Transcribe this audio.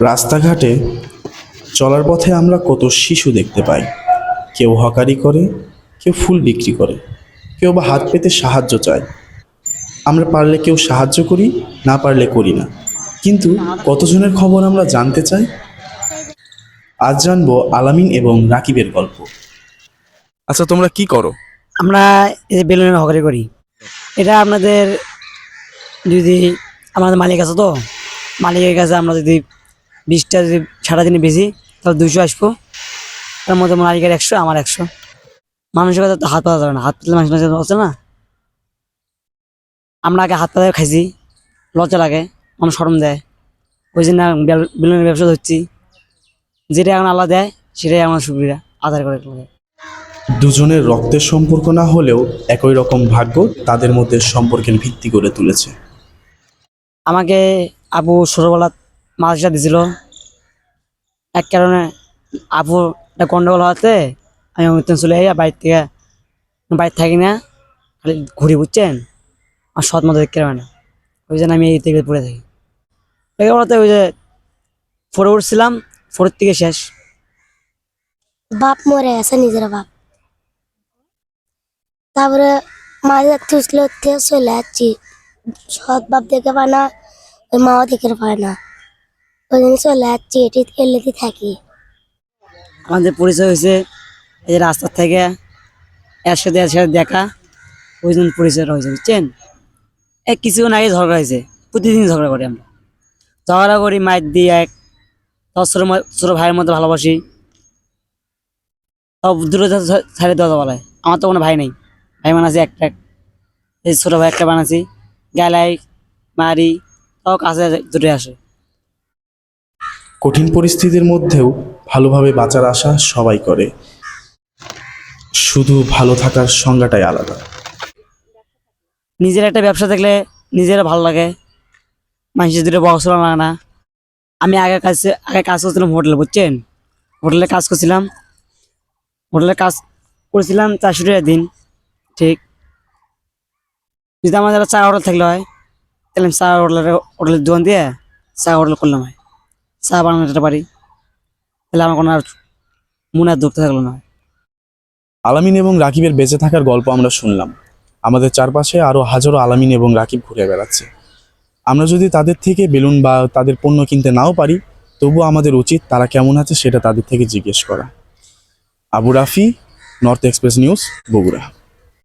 রাস্তাঘাটে চলার পথে আমরা কত শিশু দেখতে পাই। কেউ হকারি করে, কেউ ফুল বিক্রি করে, কেউ বা হাত পেতে সাহায্য চায়। আমরা পারলে কেউ সাহায্য করি, না পারলে করি না। কিন্তু কতজনের খবর আমরা জানতে চাই? আজ জানবো আলামিন এবং রাকিবের গল্প। আচ্ছা, তোমরা কি করো? আমরা এই যে বেলুনের হকারি করি, এটা আপনাদের যদি আমাদের মালিক আছে, তো মালিকের কাছে আমরা যদি 20টা যদি সারাদিনে বেশি, তাহলে 200 আসবো। তার মধ্যে মালিকের 100, আমার 100। মানুষের কাছে তো হাত পাতা যাবে না, হাত পাতলে মানুষের কাছে হচ্ছে না। আমরা আগে হাত পাতা খাইছি, লজ্জা লাগে, মানুষ শরম দেয়। ওই জন্য বেলুনের ব্যবসা ধরছি। যেটা এখন আল্লাহ দেয় সেটাই আমার সুবিধা আদায় করে। দুজনের রক্তের সম্পর্ক না হলেও একই রকম ভাগ্য তাদের মধ্যে সম্পর্কের ভিত্তি করে তুলেছে। আমাকে আবু ছোটবেলা মাদ্রাসা দিয়েছিল। এক কারণে আবু গন্ডগোল হওয়াতে আমি অনুষ্ঠান চলে যাই, বাড়িতে থাকি না, খালি ঘুরি, বুঝছেন। আর সৎ মতো দেখতে পারে না, ওই জন্য আমি এই থেকে পড়ে থাকি। লেখাপড়াতে ওই যে 4 উঠছিলাম, 4 থেকে শেষ। বাপ মরে গেছে, নিজের বাপ। তারপরে মাঝে তুসলে থেকে চলে যাচ্ছি, সৎ বাপ দেখে পায় না, ওই মাও দেখে পায় না, ওই জন্য চলে যাচ্ছি, এটি এলেতে থাকি। আমাদের পরিচয় হয়েছে এই যে রাস্তার থেকে একসাথে দেখা, ওই জন্য পরিচয়টা হয়েছে, বুঝছেন। কিছুক্ষণ আগে ঝগড়া হয়েছে, প্রতিদিন ঝগড়া করি আমরা, ঝগড়া করি, মায়ের দিই এক। ছোট ভাইয়ের মধ্যে ভালোবাসি, সব দূরে ছাড়ে দেওয়া বলে। আমার তো কোনো ভাই নেই, ভাই বানাচ্ছি একটা, এই ছোট ভাই একটা বানাচ্ছি, গালাই মারি, তাও কাছে দূরে আসে। কঠিন পরিস্থিতির মধ্যেও ভালোভাবে বাঁচার আশা সবাই করে, শুধু ভালো থাকার সংজ্ঞাটাই আলাদা। নিজের একটা ব্যবসা দেখলে নিজেরা ভালো লাগে, মানুষের দূরে বক্সলা লাগে না। আমি আগে কাজ করছিলাম হোটেলে, বুঝছেন। হোটেলে কাজ করছিলাম, হোটেলে কাজ করেছিলাম 400 টাকা দিন। ঠিক, যদি আমার যারা চা হোটেল থাকলে হয়, তাহলে আমি চা হোটেলের দোকান দিয়ে চা হোটেল করলাম হয়, চা বানানোটা পারি, তাহলে আমার কোনো আর মনে আর ধরতে থাকলো না। আলামিন এবং রাকিবের বেঁচে থাকার গল্প আমরা শুনলাম। আমাদের চারপাশে আরও হাজারো আলামিন এবং রাকিব ঘুরে বেড়াচ্ছে। আমরা যদি তাদের থেকে বেলুন বা তাদের পণ্য কিনতে নাও পারি, তবুও আমাদের উচিত তারা কেমন আছে সেটা তাদের থেকে জিজ্ঞেস করা। Abu Rafi, north express news, Bogura.